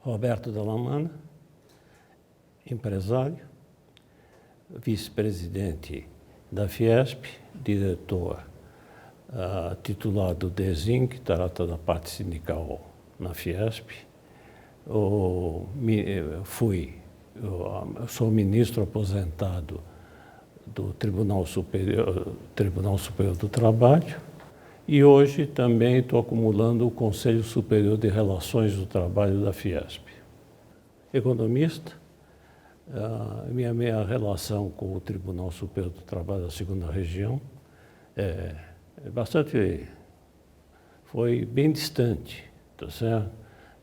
Roberto Dallamana, empresário, vice-presidente da Fiesp, diretor titular do DESIN, que trata da parte sindical na Fiesp. Sou ministro aposentado do Tribunal Superior do Trabalho e hoje também estou acumulando o Conselho Superior de Relações do Trabalho da Fiesp. Economista, minha relação com o Tribunal Superior do Trabalho da 2ª Região foi bem distante, tá certo?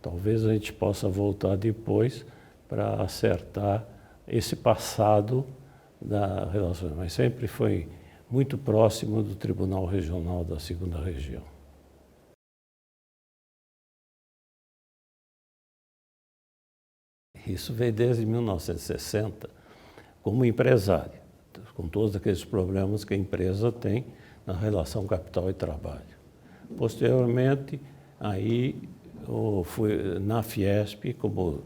Talvez a gente possa voltar depois para acertar esse passado da relação, mas sempre foi muito próximo do Tribunal Regional da 2ª Região. Isso veio desde 1960 como empresário, com todos aqueles problemas que a empresa tem na relação capital e trabalho. Posteriormente, aí eu fui na Fiesp como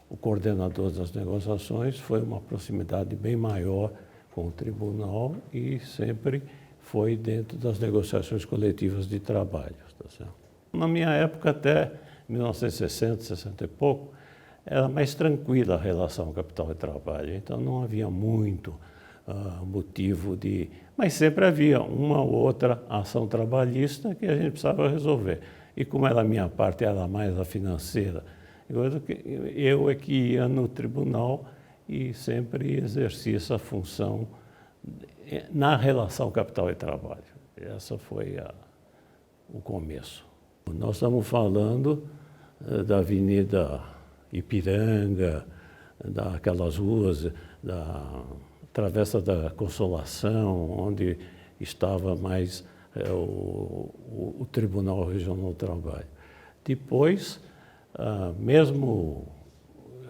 o coordenador das negociações, foi uma proximidade bem maior com o tribunal e sempre foi dentro das negociações coletivas de trabalho. Tá certo? Na minha época, até 1960, 60 e pouco, era mais tranquila a relação capital e trabalho, então não havia muito motivo de... Mas sempre havia uma ou outra ação trabalhista que a gente precisava resolver. E como a minha parte era mais a financeira, eu é que ia no tribunal e sempre exerci essa função na relação capital e trabalho. Essa foi o começo. Nós estamos falando da Avenida Ipiranga, daquelas ruas, da Travessa da Consolação, onde estava mais o Tribunal Regional do Trabalho. Depois, mesmo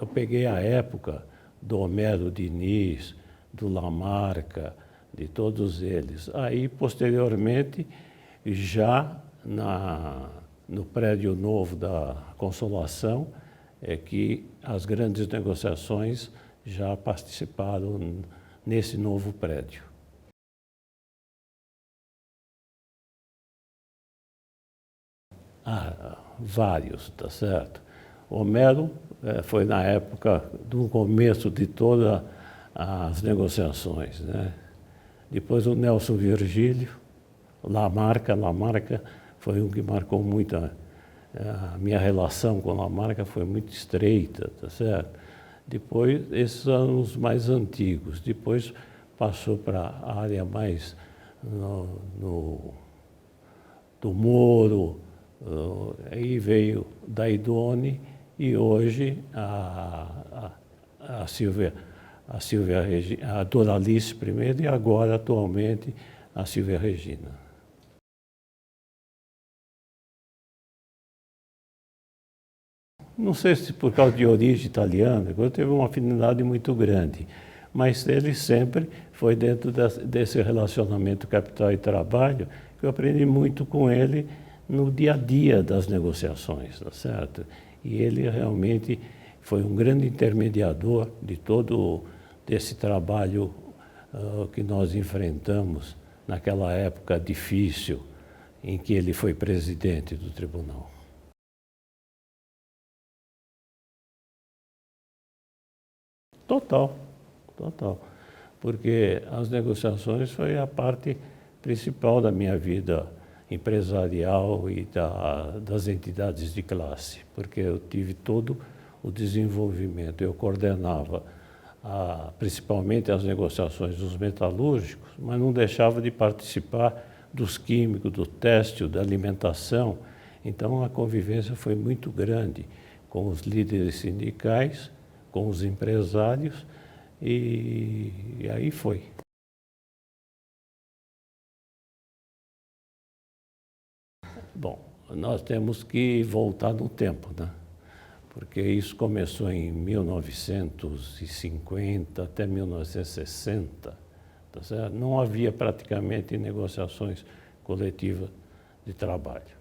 eu peguei a época do Homero Diniz, do Lamarca, de todos eles. Aí, posteriormente, já no prédio novo da Consolação, é que as grandes negociações já participaram nesse novo prédio. Vários, tá certo? Homero foi na época do começo de todas as negociações, né? Depois o Nelson Virgílio, Lamarca foi um que marcou muito a minha relação com Lamarca foi muito estreita, tá certo? Depois, esses são os mais antigos. Depois passou para a área mais do Moro, aí veio da Idone e hoje a Doralice primeiro e agora, atualmente, a Silvia Regina. Não sei se por causa de origem italiana, eu teve uma afinidade muito grande, mas ele sempre foi dentro desse relacionamento capital e trabalho, que eu aprendi muito com ele no dia a dia das negociações, tá certo? E ele realmente foi um grande intermediador de todo esse trabalho que nós enfrentamos naquela época difícil em que ele foi presidente do tribunal. Total, porque as negociações foi a parte principal da minha vida empresarial e das entidades de classe, porque eu tive todo o desenvolvimento, eu coordenava principalmente as negociações dos metalúrgicos, mas não deixava de participar dos químicos, do têxtil, da alimentação, então a convivência foi muito grande com os líderes sindicais, com os empresários, e aí foi. Bom, nós temos que voltar no tempo, né? Porque isso começou em 1950 até 1960, tá certo? Não havia praticamente negociações coletivas de trabalho.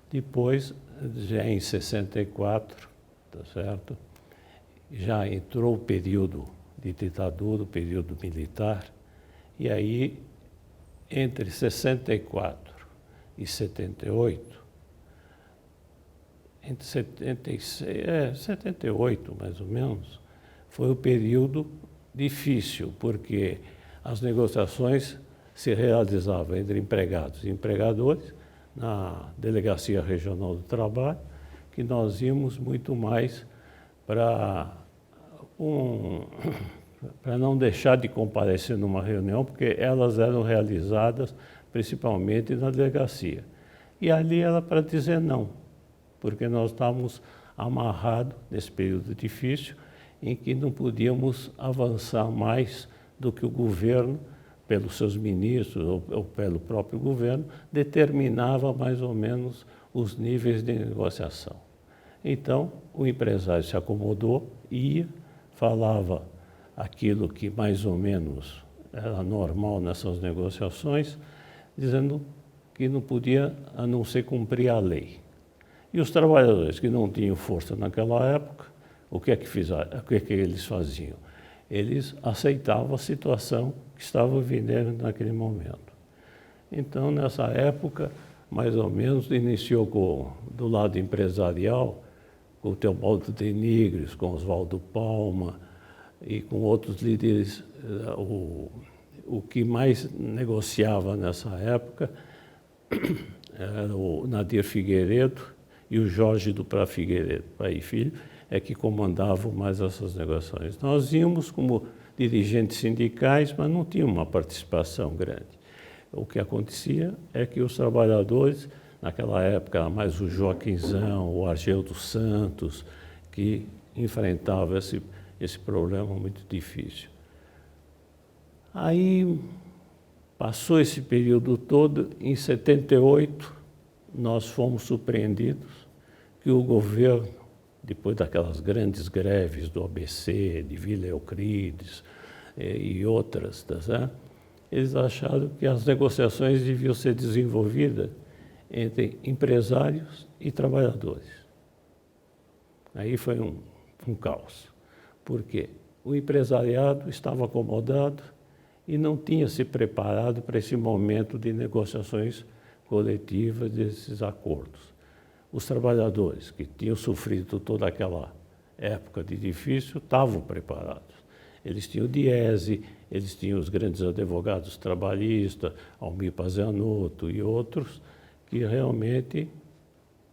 Depois, já em 64, tá certo? Já entrou o período de ditadura, o período militar, e aí, entre 64 e 78, entre 78 mais ou menos, foi o período difícil, porque as negociações se realizavam entre empregados e empregadores na Delegacia Regional do Trabalho, que nós íamos muito mais para não deixar de comparecer numa reunião, porque elas eram realizadas principalmente na delegacia. E ali era para dizer não, porque nós estávamos amarrados nesse período difícil, em que não podíamos avançar mais do que o governo, pelos seus ministros ou pelo próprio governo, determinava mais ou menos os níveis de negociação. Então, o empresário se acomodou, ia, falava aquilo que mais ou menos era normal nessas negociações, dizendo que não podia a não ser cumprir a lei. E os trabalhadores que não tinham força naquela época, o que é que eles faziam? Eles aceitavam a situação que estava vivendo naquele momento. Então, nessa época, mais ou menos, iniciou do lado empresarial, com o Teobaldo de Nigres, com Oswaldo Palma e com outros líderes. O que mais negociava nessa época era o Nadir Figueiredo e o Jorge do Prá Figueiredo, pai e filho, é que comandavam mais essas negociações. Nós íamos como dirigentes sindicais, mas não tínhamos uma participação grande. O que acontecia é que os trabalhadores, naquela época, era mais o Joaquinzão, o Argel dos Santos, que enfrentavam esse problema muito difícil. Aí, passou esse período todo, em 78, nós fomos surpreendidos que o governo, depois daquelas grandes greves do ABC, de Vila Euclides e outras, tá certo? Eles acharam que as negociações deviam ser desenvolvidas entre empresários e trabalhadores. Aí foi um caos, porque o empresariado estava acomodado e não tinha se preparado para esse momento de negociações coletivas desses acordos. Os trabalhadores que tinham sofrido toda aquela época de difícil estavam preparados. Eles tinham o Diese, eles tinham os grandes advogados trabalhistas, Almir Pazianotto e outros, que realmente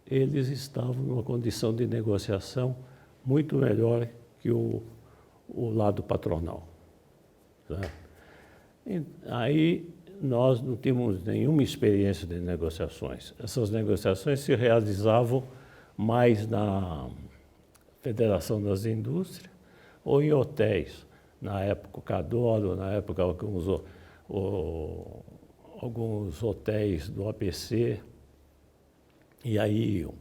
eles estavam numa condição de negociação muito melhor que o lado patronal. Tá? Aí nós não tínhamos nenhuma experiência de negociações. Essas negociações se realizavam mais na Federação das Indústrias ou em hotéis. Na época, o Cadoro, na época, alguns hotéis do ABC, e aí iam.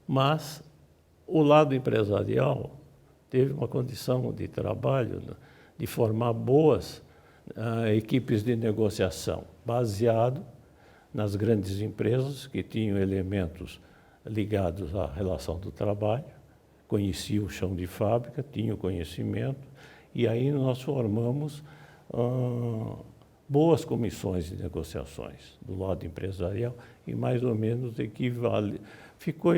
Mas o lado empresarial teve uma condição de trabalho, de formar boas equipes de negociação, baseado nas grandes empresas que tinham elementos ligados à relação do trabalho, conheciam o chão de fábrica, tinham conhecimento, e aí nós formamos boas comissões de negociações do lado empresarial e mais ou menos ficou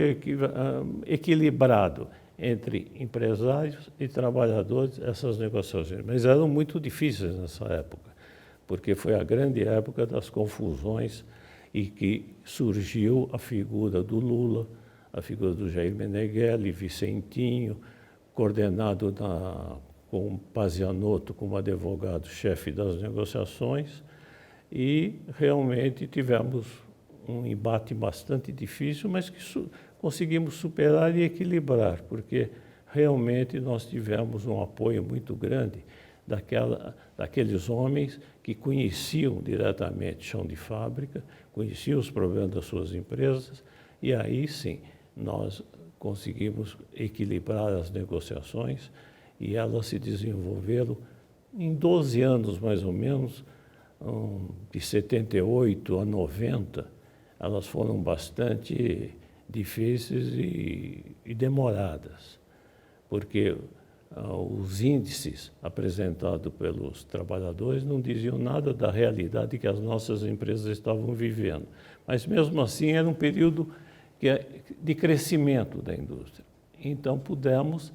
equilibrado entre empresários e trabalhadores essas negociações. Mas eram muito difíceis nessa época, porque foi a grande época das confusões e que surgiu a figura do Lula, a figura do Jair Meneghelli, Vicentinho, coordenado com Pazianotto como advogado-chefe das negociações, e realmente tivemos um embate bastante difícil, mas que conseguimos superar e equilibrar, porque realmente nós tivemos um apoio muito grande daqueles homens que conheciam diretamente chão de fábrica, conheciam os problemas das suas empresas, e aí sim nós conseguimos equilibrar as negociações e elas se desenvolveram em 12 anos mais ou menos, de 78 a 90, elas foram bastante difíceis e demoradas. porque os índices apresentados pelos trabalhadores não diziam nada da realidade que as nossas empresas estavam vivendo. Mas, mesmo assim, era um período de crescimento da indústria. Então, pudemos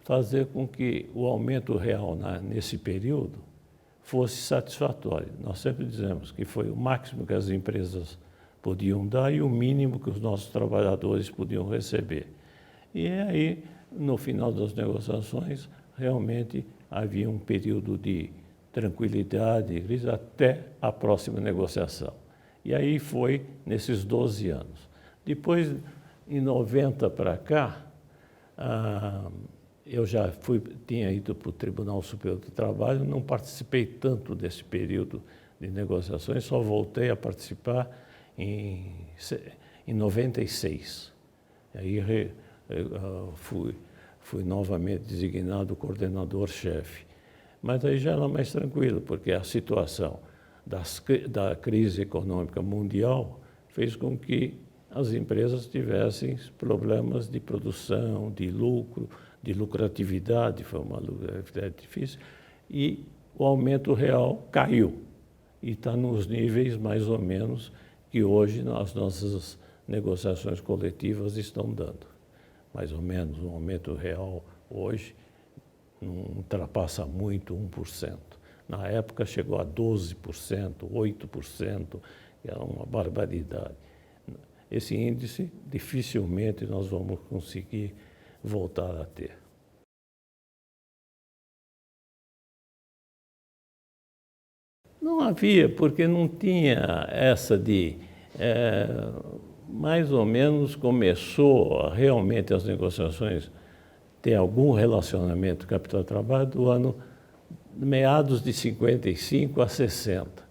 fazer com que o aumento real nesse período fosse satisfatório. Nós sempre dizemos que foi o máximo que as empresas podiam dar e o mínimo que os nossos trabalhadores podiam receber. E aí, no final das negociações, realmente havia um período de tranquilidade até a próxima negociação. E aí foi nesses 12 anos. Depois, em 90 para cá, eu já tinha ido para o Tribunal Superior do Trabalho, não participei tanto desse período de negociações, só voltei a participar em 96. Aí fui novamente designado coordenador-chefe. Mas aí já era mais tranquilo, porque a situação da crise econômica mundial fez com que as empresas tivessem problemas de produção, de lucro, de lucratividade, foi uma lucratividade difícil, e o aumento real caiu. E está nos níveis mais ou menos que hoje as nossas negociações coletivas estão dando. Mais ou menos, o aumento real hoje não ultrapassa muito 1%. Na época chegou a 12%, 8%, que era uma barbaridade. Esse índice, dificilmente nós vamos conseguir voltar a ter. Não havia, porque não tinha essa de... mais ou menos começou realmente as negociações ter algum relacionamento capital-trabalho do ano meados de 55 a 60.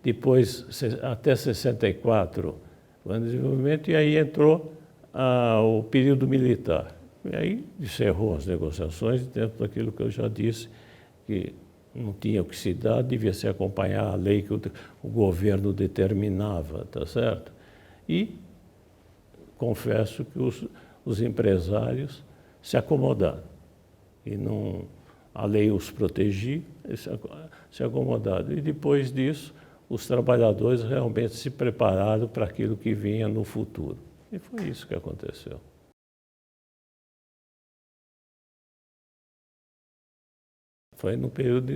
Depois, até 64, o ano de desenvolvimento, e aí entrou o período militar. E aí encerrou as negociações dentro daquilo que eu já disse, que não tinha o que se dar, devia se acompanhar a lei que o governo determinava, tá certo? E confesso que os empresários se acomodaram. E não, a lei os protegia, se acomodaram. E depois disso, os trabalhadores realmente se prepararam para aquilo que vinha no futuro. E foi isso que aconteceu. Foi no período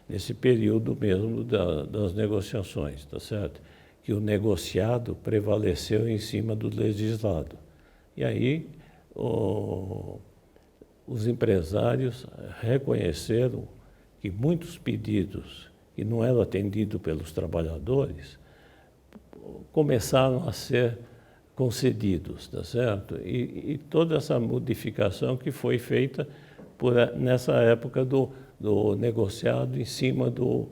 nesse período mesmo das negociações, tá certo? Que o negociado prevaleceu em cima do legislado. E aí os empresários reconheceram que muitos pedidos que não eram atendidos pelos trabalhadores começaram a ser concedidos, tá certo? E toda essa modificação que foi feita nessa época do negociado em cima do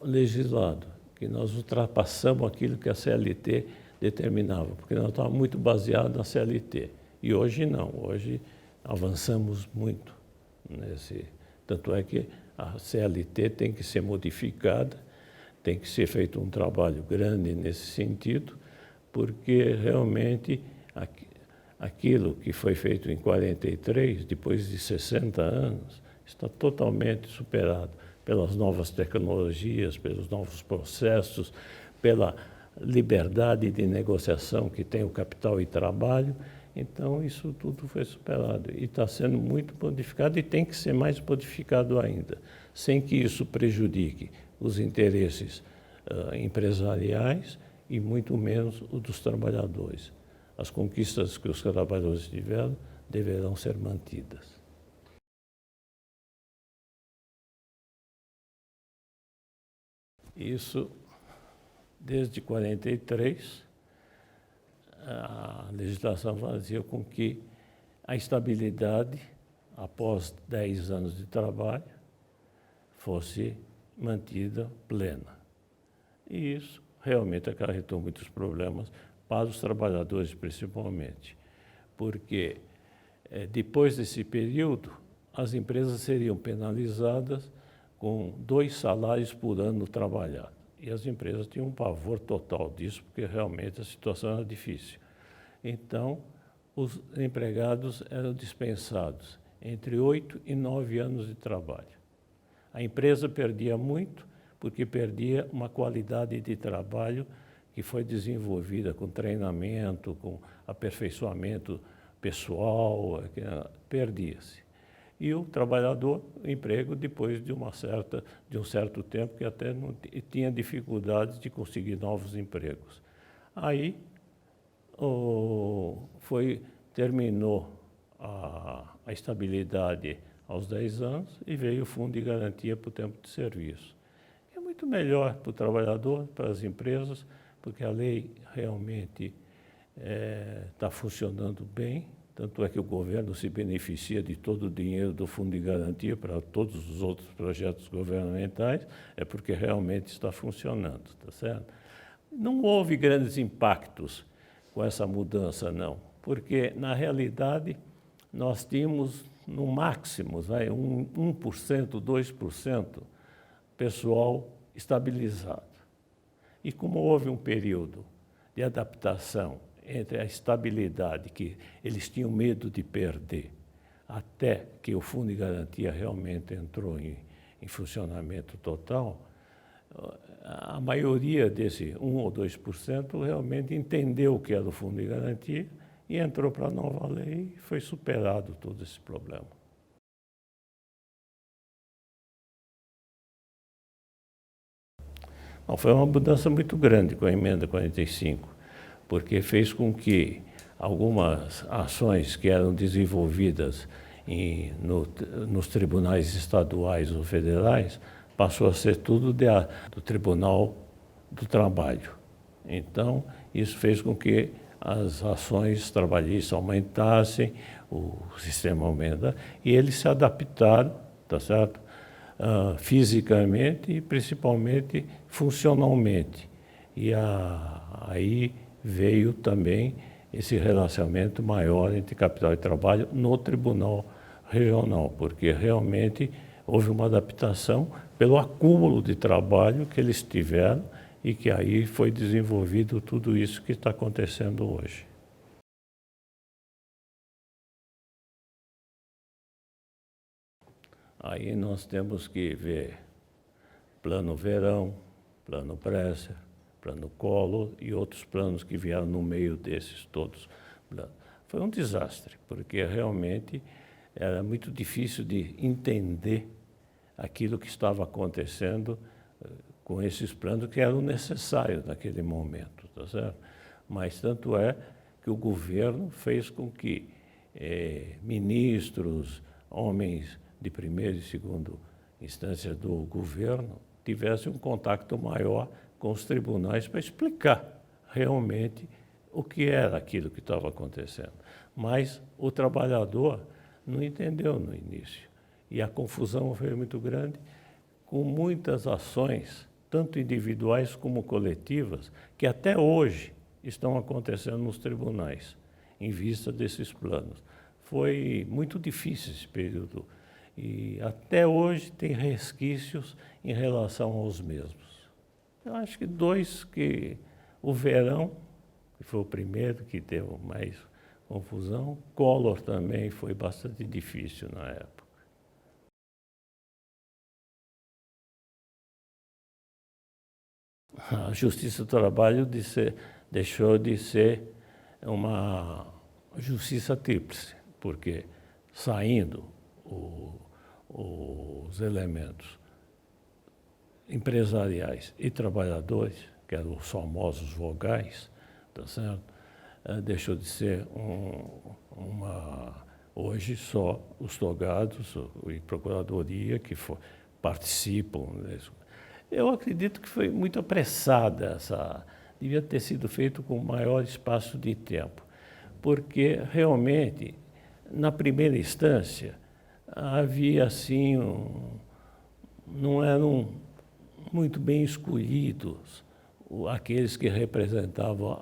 legislado, que nós ultrapassamos aquilo que a CLT determinava, porque nós estávamos muito baseados na CLT. E hoje não, hoje avançamos muito nesse. Tanto é que a CLT tem que ser modificada, tem que ser feito um trabalho grande nesse sentido, porque realmente aquilo que foi feito em 43, depois de 60 anos, está totalmente superado pelas novas tecnologias, pelos novos processos, pela liberdade de negociação que tem o capital e trabalho. Então, isso tudo foi superado e está sendo muito modificado e tem que ser mais modificado ainda, sem que isso prejudique os interesses empresariais e muito menos os dos trabalhadores. As conquistas que os trabalhadores tiveram deverão ser mantidas. Isso, desde 43, a legislação fazia com que a estabilidade, após 10 anos de trabalho, fosse mantida plena. E isso realmente acarretou muitos problemas para os trabalhadores, principalmente, porque depois desse período, as empresas seriam penalizadas com 2 salários por ano trabalhado. E as empresas tinham um pavor total disso, porque realmente a situação era difícil. Então, os empregados eram dispensados entre 8 e 9 anos de trabalho. A empresa perdia muito porque perdia uma qualidade de trabalho que foi desenvolvida com treinamento, com aperfeiçoamento pessoal, perdia-se. E o trabalhador, emprego depois de um certo tempo, que até não tinha dificuldades de conseguir novos empregos. Aí terminou a estabilidade aos 10 anos e veio o Fundo de Garantia para o Tempo de Serviço. É muito melhor para o trabalhador, para as empresas, porque a lei realmente está funcionando bem, tanto é que o governo se beneficia de todo o dinheiro do Fundo de Garantia para todos os outros projetos governamentais, é porque realmente está funcionando, tá certo? Não houve grandes impactos com essa mudança, não, porque, na realidade, nós tínhamos, no máximo, 1%, 2% pessoal estabilizado. E como houve um período de adaptação entre a estabilidade que eles tinham medo de perder, até que o Fundo de Garantia realmente entrou em funcionamento total, a maioria desse 1 ou 2% realmente entendeu o que era o Fundo de Garantia e entrou para a nova lei e foi superado todo esse problema. Não, foi uma mudança muito grande com a emenda 45, porque fez com que algumas ações que eram desenvolvidas nos tribunais estaduais ou federais passou a ser tudo do Tribunal do Trabalho. Então, isso fez com que as ações trabalhistas aumentassem, o sistema aumenta, e eles se adaptaram, tá certo? Fisicamente e principalmente funcionalmente. E aí veio também esse relacionamento maior entre capital e trabalho no Tribunal Regional, porque realmente houve uma adaptação pelo acúmulo de trabalho que eles tiveram e que aí foi desenvolvido tudo isso que está acontecendo hoje. Aí nós temos que ver Plano Verão, Plano Bresser, Plano Collor e outros planos que vieram no meio desses todos. Foi um desastre, porque realmente era muito difícil de entender aquilo que estava acontecendo com esses planos que eram necessários naquele momento, tá certo? Mas tanto é que o governo fez com que ministros, homens de primeira e segunda instância do governo tivessem um contato maior com os tribunais para explicar realmente o que era aquilo que estava acontecendo. Mas o trabalhador não entendeu no início. E a confusão foi muito grande, com muitas ações, tanto individuais como coletivas, que até hoje estão acontecendo nos tribunais, em vista desses planos. Foi muito difícil esse período e até hoje tem resquícios em relação aos mesmos. Eu acho que o Verão, que foi o primeiro que deu mais confusão, Collor também foi bastante difícil na época. A Justiça do Trabalho deixou de ser uma justiça tríplice, porque saindo os elementos empresariais e trabalhadores, que eram os famosos vogais, tá certo? Deixou de ser hoje só os togados e procuradoria que participam. Eu acredito que foi muito apressada devia ter sido feito com maior espaço de tempo, porque realmente, na primeira instância, havia assim, não eram muito bem escolhidos aqueles que representavam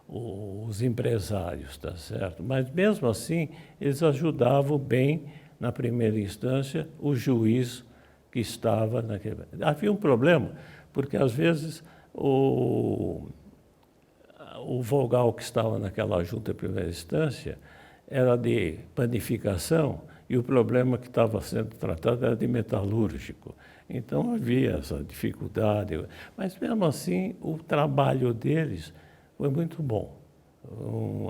os empresários, tá certo? Mas mesmo assim, eles ajudavam bem, na primeira instância, o juiz que estava naquele... Havia um problema, porque às vezes o vogal que estava naquela junta de primeira instância era de panificação e o problema que estava sendo tratado era de metalúrgico. Então havia essa dificuldade, mas mesmo assim o trabalho deles foi muito bom,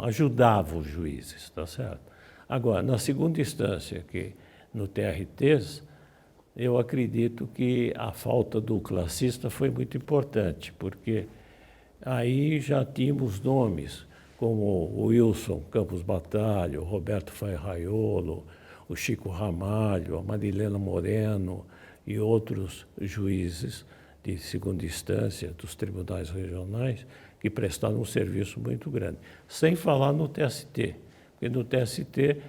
ajudava os juízes, tá certo? Agora, na segunda instância, que no TRTs, eu acredito que a falta do classista foi muito importante, porque aí já tínhamos nomes como o Wilson Campos Batalha, o Roberto Ferraiolo, o Chico Ramalho, a Marilena Moreno e outros juízes de segunda instância dos tribunais regionais que prestaram um serviço muito grande. Sem falar no TST, porque no TST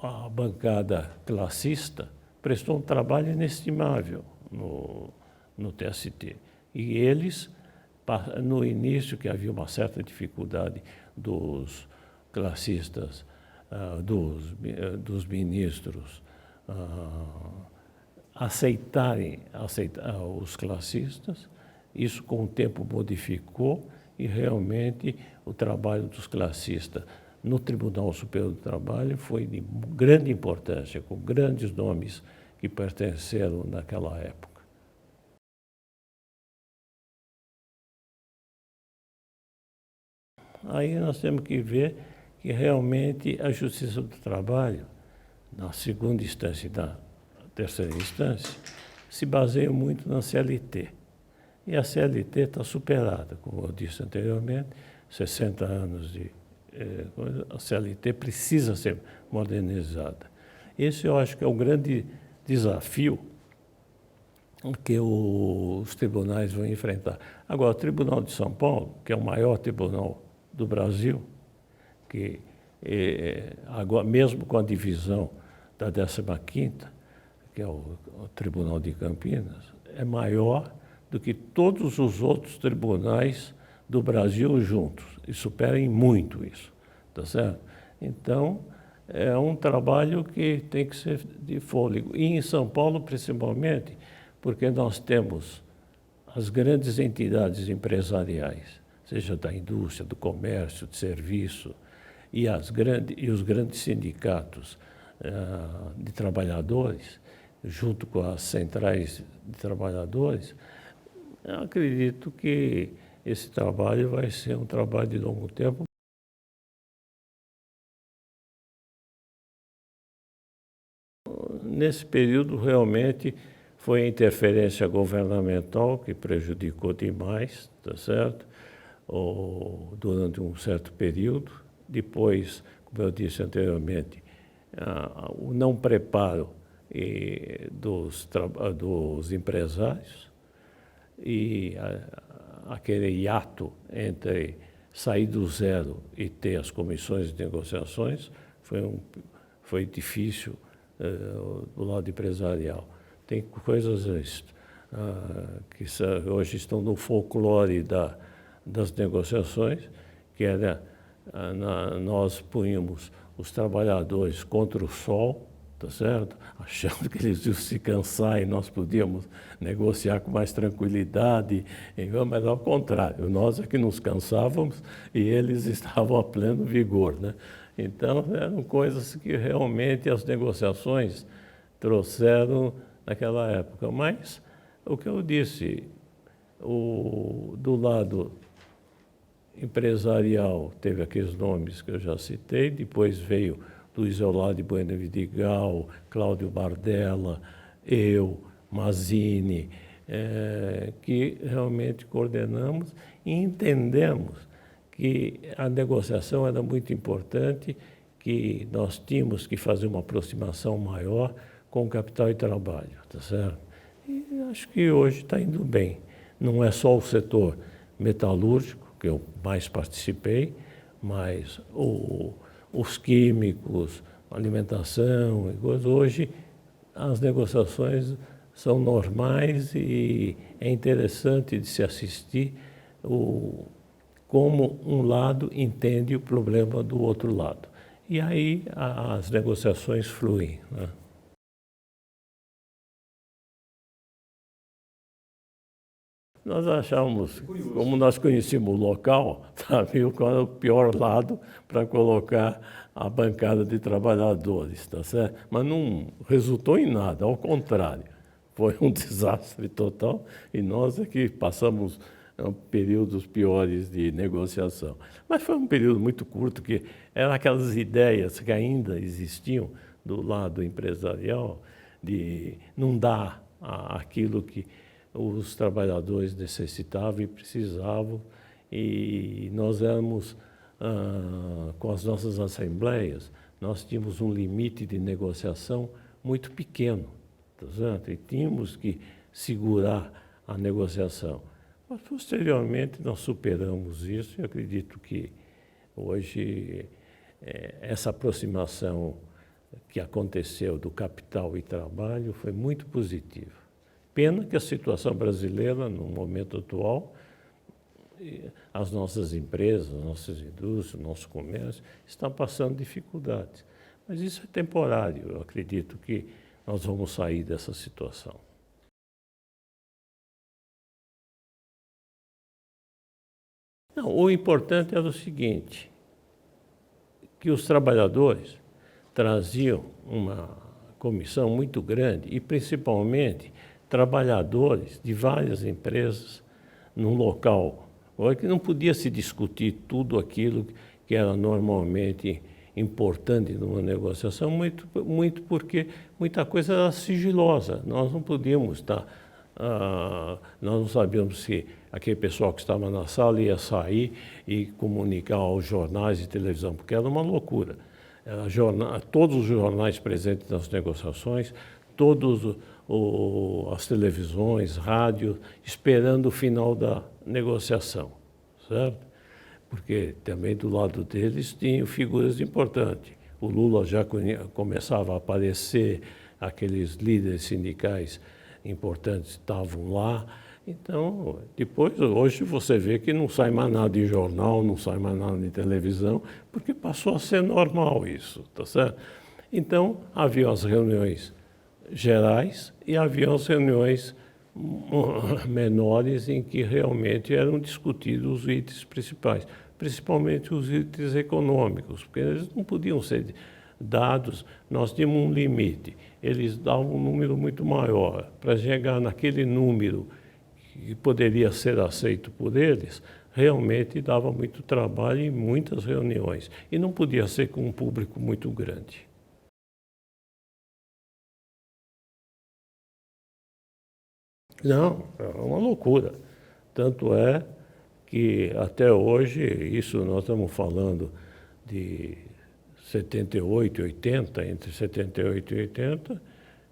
a bancada classista prestou um trabalho inestimável no TST. E eles, no início, que havia uma certa dificuldade dos classistas, dos ministros aceitarem os classistas, isso com o tempo modificou e realmente o trabalho dos classistas no Tribunal Superior do Trabalho foi de grande importância, com grandes nomes que pertenceram naquela época. Aí nós temos que ver que realmente a Justiça do Trabalho, na segunda instância e na terceira instância, se baseia muito na CLT. E a CLT está superada, como eu disse anteriormente, 60 anos de a CLT precisa ser modernizada. Esse eu acho que é o grande desafio que os tribunais vão enfrentar. Agora, o Tribunal de São Paulo, que é o maior tribunal do Brasil, que agora, mesmo com a divisão da 15ª, que é o Tribunal de Campinas, é maior do que todos os outros tribunais do Brasil juntos, e superem muito isso, tá certo? Então, é um trabalho que tem que ser de fôlego. E em São Paulo, principalmente, porque nós temos as grandes entidades empresariais, seja da indústria, do comércio, de serviço, e os grandes sindicatos de trabalhadores, junto com as centrais de trabalhadores, eu acredito que esse trabalho vai ser um trabalho de longo tempo. Nesse período, realmente, foi a interferência governamental que prejudicou demais, tá certo? Durante um certo período. Depois, como eu disse anteriormente, o não preparo dos empresários e aquele hiato entre sair do zero e ter as comissões de negociações foi difícil do lado empresarial. Tem coisas que hoje estão no folclore das negociações, que era nós punhamos os trabalhadores contra o sol, tá certo? Achando que eles iam se cansar e nós podíamos negociar com mais tranquilidade, mas ao contrário, nós é que nos cansávamos e eles estavam a pleno vigor, né? Então, eram coisas que realmente as negociações trouxeram naquela época. Mas, o que eu disse, do lado empresarial, teve aqueles nomes que eu já citei, depois veio Luiz Eulade Bueno Vidigal, Cláudio Bardella, eu, Mazzini, que realmente coordenamos e entendemos que a negociação era muito importante, que nós tínhamos que fazer uma aproximação maior com o capital e trabalho, tá certo? E acho que hoje está indo bem. Não é só o setor metalúrgico, que eu mais participei, mas os químicos, alimentação e coisas. Hoje as negociações são normais e é interessante de se assistir como um lado entende o problema do outro lado. E aí as negociações fluem, né? nós achávamos, como nós conhecíamos o local, sabíamos qual era o pior lado para colocar a bancada de trabalhadores, tá certo? Mas não resultou em nada, ao contrário. Foi um desastre total e nós é que passamos períodos piores de negociação. Mas foi um período muito curto, que eram aquelas ideias que ainda existiam do lado empresarial de não dar aquilo que os trabalhadores necessitavam e precisavam, e nós éramos, com as nossas assembleias, nós tínhamos um limite de negociação muito pequeno, tá certo? E tínhamos que segurar a negociação. Mas, posteriormente, nós superamos isso e acredito que hoje essa aproximação que aconteceu do capital e trabalho foi muito positiva. Pena que a situação brasileira, no momento atual, as nossas empresas, as nossas indústrias, o nosso comércio, estão passando dificuldades. Mas isso é temporário, eu acredito que nós vamos sair dessa situação. Não, o importante era o seguinte, que os trabalhadores traziam uma comissão muito grande e, principalmente, trabalhadores de várias empresas num local que não podia se discutir tudo aquilo que era normalmente importante numa negociação, muito porque muita coisa era sigilosa. Nós não podíamos estar... nós não sabíamos se aquele pessoal que estava na sala ia sair e comunicar aos jornais e televisão, porque era uma loucura. Todos os jornais presentes nas negociações, todas as televisões, rádio, esperando o final da negociação, certo? Porque também do lado deles tinham figuras importantes. O Lula já começava a aparecer, aqueles líderes sindicais importantes estavam lá. Então, depois, hoje você vê que não sai mais nada em jornal, não sai mais nada em televisão, porque passou a ser normal isso, tá certo? Então, havia as reuniões gerais e havia as reuniões menores em que realmente eram discutidos os itens principais, principalmente os itens econômicos, porque eles não podiam ser dados, nós tínhamos um limite, eles davam um número muito maior. Para chegar naquele número que poderia ser aceito por eles, realmente dava muito trabalho e muitas reuniões. E não podia ser com um público muito grande. Não, é uma loucura. Tanto é que até hoje, isso nós estamos falando de 78 e 80, entre 78 e 80,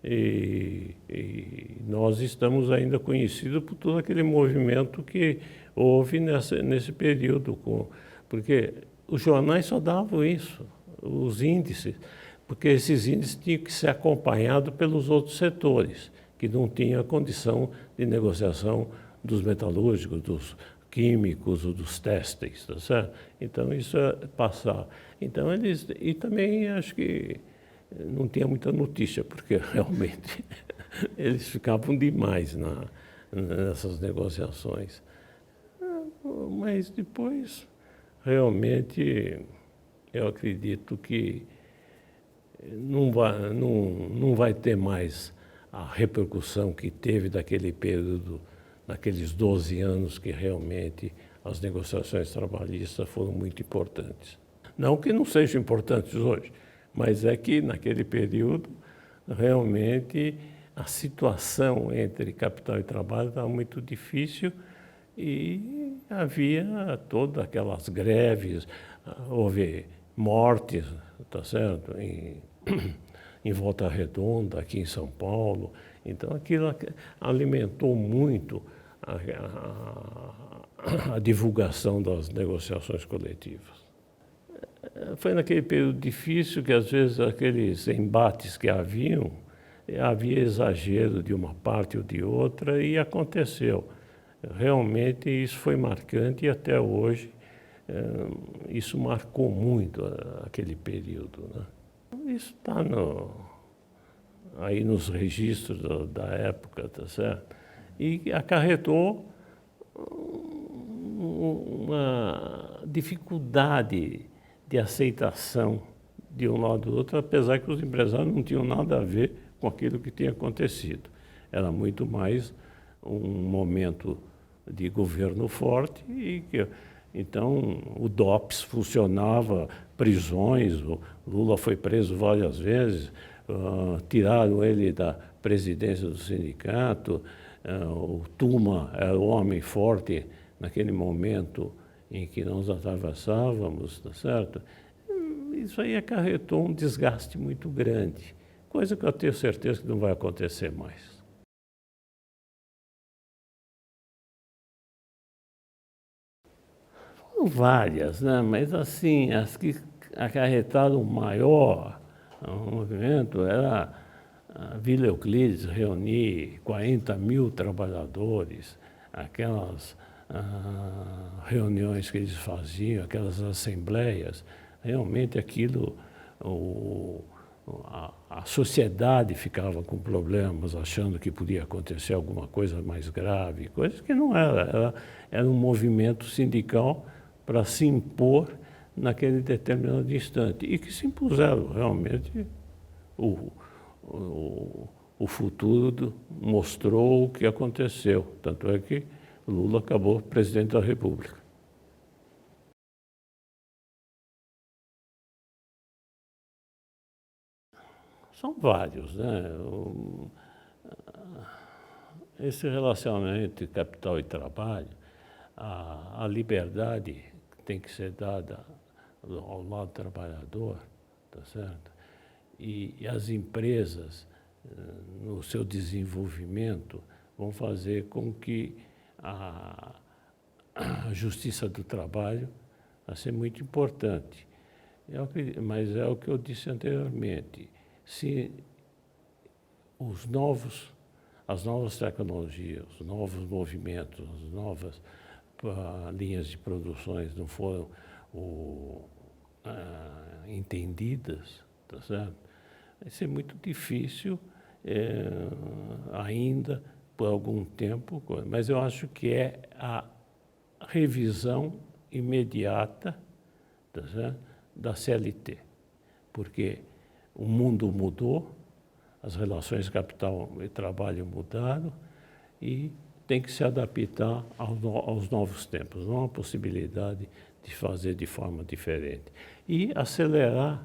e nós estamos ainda conhecidos por todo aquele movimento que houve nesse período, porque os jornais só davam isso, os índices, porque esses índices tinham que ser acompanhados pelos outros setores, que não tinham a condição de negociação dos metalúrgicos, dos químicos ou dos têxteis, tá certo? Então, isso é passar. Então, e também acho que não tinha muita notícia, porque realmente eles ficavam demais nessas negociações. Mas depois, realmente, eu acredito que não vai ter mais a repercussão que teve daquele período, naqueles 12 anos que realmente as negociações trabalhistas foram muito importantes. Não que não sejam importantes hoje, mas é que naquele período realmente a situação entre capital e trabalho estava muito difícil e havia todas aquelas greves, houve mortes, tá certo? Em Volta Redonda, aqui em São Paulo. Então, aquilo alimentou muito a divulgação das negociações coletivas. Foi naquele período difícil que, às vezes, aqueles embates que havia exagero de uma parte ou de outra e aconteceu. Realmente, isso foi marcante e até hoje isso marcou muito aquele período, né? Isso está aí nos registros da época, tá certo? E acarretou uma dificuldade de aceitação de um lado do outro, apesar que os empresários não tinham nada a ver com aquilo que tinha acontecido. Era muito mais um momento de governo forte e que, então, o DOPS funcionava, prisões, o Lula foi preso várias vezes, tiraram ele da presidência do sindicato, o Tuma era o homem forte naquele momento em que nós atravessávamos, tá certo? Isso aí acarretou um desgaste muito grande, coisa que eu tenho certeza que não vai acontecer mais. Foram várias, né? Mas assim, as que acarretaram maior movimento era a Vila Euclides reunir 40.000 trabalhadores, aquelas reuniões que eles faziam, aquelas assembleias, realmente aquilo, a sociedade ficava com problemas, achando que podia acontecer alguma coisa mais grave, coisa que não era, era um movimento sindical para se impor naquele determinado instante, e que se impuseram realmente. O futuro mostrou o que aconteceu, tanto é que Lula acabou presidente da República. São vários, né? Esse relacionamento de capital e trabalho, a liberdade tem que ser dada ao lado do trabalhador, tá certo? E as empresas, no seu desenvolvimento, vão fazer com que a justiça do trabalho vai ser muito importante. Mas é o que eu disse anteriormente. Se as novas tecnologias, os novos movimentos, as novas linhas de produções não foram entendidas, tá certo? Vai ser muito difícil ainda por algum tempo, mas eu acho que é a revisão imediata, tá certo? Da CLT, porque o mundo mudou, as relações capital e trabalho mudaram e tem que se adaptar aos novos tempos. Não há possibilidade de fazer de forma diferente. E acelerar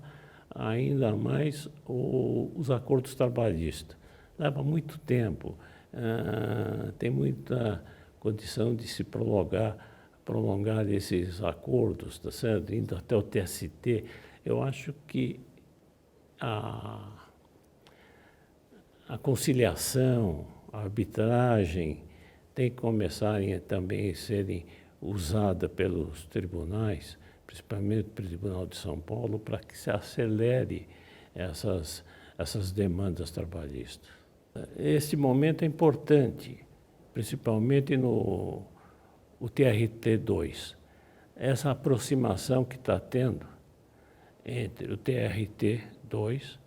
ainda mais os acordos trabalhistas. Leva muito tempo, tem muita condição de se prolongar esses acordos, tá certo? Indo até o TST. Eu acho que a conciliação, a arbitragem tem que começar também a serem usada pelos tribunais, principalmente pelo Tribunal de São Paulo, para que se acelere essas demandas trabalhistas. Esse momento é importante, principalmente no TRT2. Essa aproximação que está tendo entre o TRT2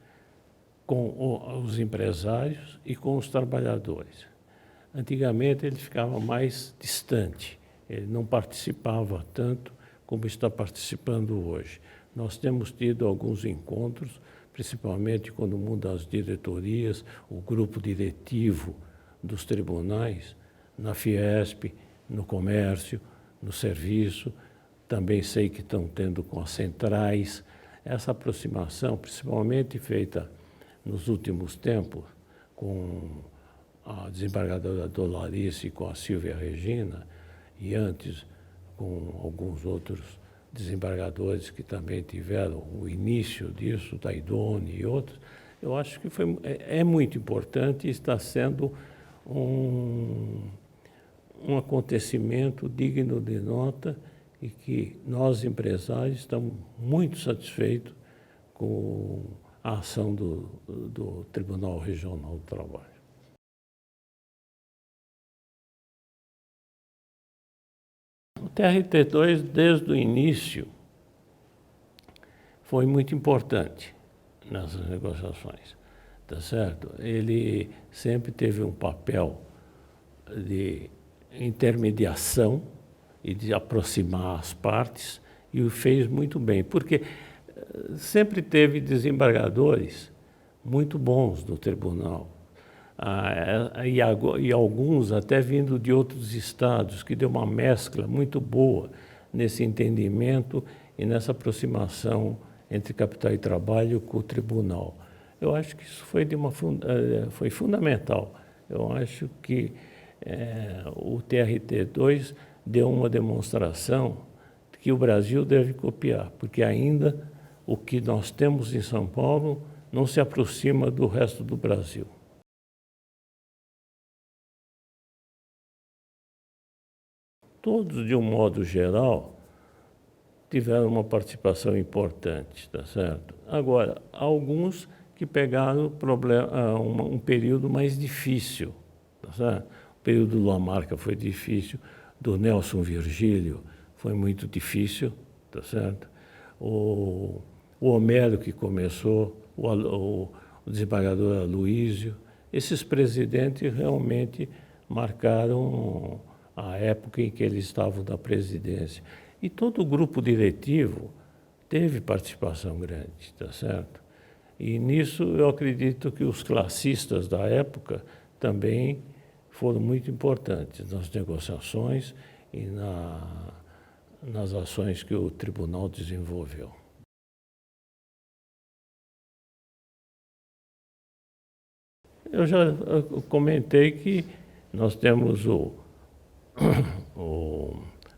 com os empresários e com os trabalhadores. Antigamente ele ficava mais distante, ele não participava tanto como está participando hoje. Nós temos tido alguns encontros, principalmente quando muda as diretorias, o grupo diretivo dos tribunais, na Fiesp, no comércio, no serviço, também sei que estão tendo com as centrais. Essa aproximação, principalmente feita nos últimos tempos, com a desembargadora Dolarice e com a Silvia Regina, e antes com alguns outros desembargadores que também tiveram o início disso, Taidone e outros, eu acho que é muito importante e está sendo um acontecimento digno de nota e que nós, empresários, estamos muito satisfeitos com a ação do Tribunal Regional do Trabalho. O TRT2, desde o início, foi muito importante nessas negociações, tá certo? Ele sempre teve um papel de intermediação e de aproximar as partes, e o fez muito bem, porque sempre teve desembargadores muito bons no tribunal, e alguns até vindo de outros estados, que deu uma mescla muito boa nesse entendimento e nessa aproximação entre capital e trabalho com o tribunal. Eu acho que isso foi fundamental. Eu acho que o TRT-2 deu uma demonstração que o Brasil deve copiar, porque ainda o que nós temos em São Paulo não se aproxima do resto do Brasil. Todos, de um modo geral, tiveram uma participação importante, tá certo? Agora, alguns que pegaram um período mais difícil, tá certo? O período do Lamarca foi difícil, do Nelson Virgílio foi muito difícil, tá certo? O Homero, que começou, o desembargador Aloísio, esses presidentes realmente marcaram a época em que eles estavam na presidência. E todo o grupo diretivo teve participação grande, tá certo? E nisso eu acredito que os classistas da época também foram muito importantes nas negociações e nas ações que o tribunal desenvolveu. Eu já comentei que nós temos o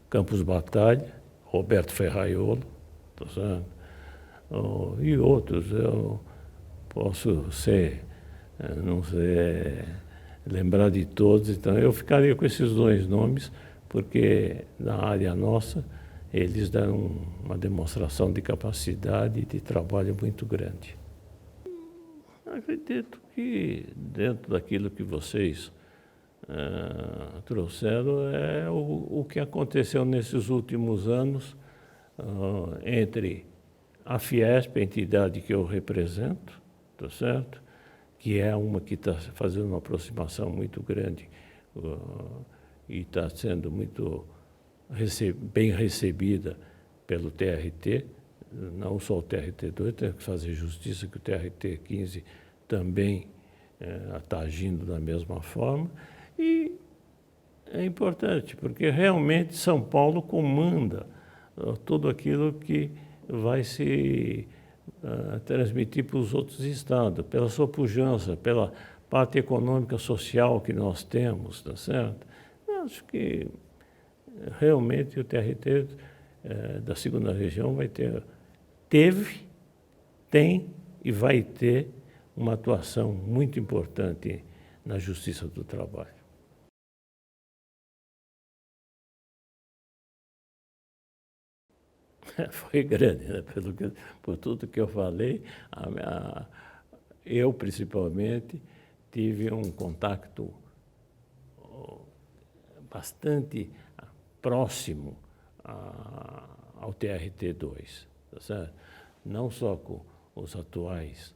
Campos Batalha, Roberto Ferraiolo, tá certo? E outros. Eu posso não sei, lembrar de todos, então eu ficaria com esses dois nomes, porque na área nossa eles deram uma demonstração de capacidade e de trabalho muito grande. Acredito que dentro daquilo que vocês trouxeram é o que aconteceu nesses últimos anos entre a Fiesp, a entidade que eu represento, tá certo? Que é uma que está fazendo uma aproximação muito grande e está sendo muito bem recebida pelo TRT, não só o TRT-2, tem que fazer justiça que o TRT-15 também está agindo da mesma forma. E é importante, porque realmente São Paulo comanda tudo aquilo que vai se transmitir para os outros estados, pela sua pujança, pela parte econômica social que nós temos, tá certo? Eu acho que realmente o TRT da segunda região tem e vai ter uma atuação muito importante na Justiça do Trabalho. Foi grande, né? Por tudo que eu falei, eu principalmente tive um contato bastante próximo ao TRT-2, tá certo? Não só com os atuais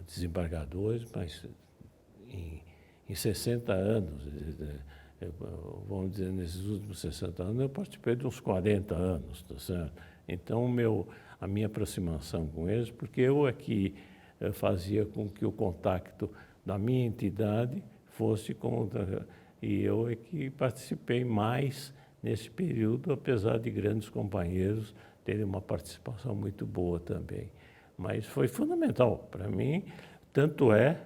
desembargadores, mas em 60 anos, vamos dizer, nesses últimos 60 anos, eu participei de uns 40 anos, tá certo? Então, a minha aproximação com eles, porque eu aqui fazia com que o contato da minha entidade fosse e eu é que participei mais nesse período, apesar de grandes companheiros terem uma participação muito boa também. Mas foi fundamental para mim, tanto é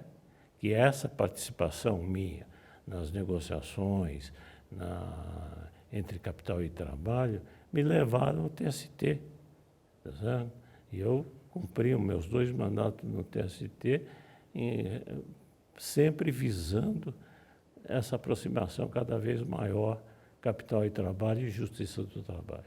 que essa participação minha nas negociações entre capital e trabalho me levaram ao TST, tá certo? E eu cumpri os meus 2 mandatos no TST, sempre visando essa aproximação cada vez maior, capital e trabalho e justiça do trabalho.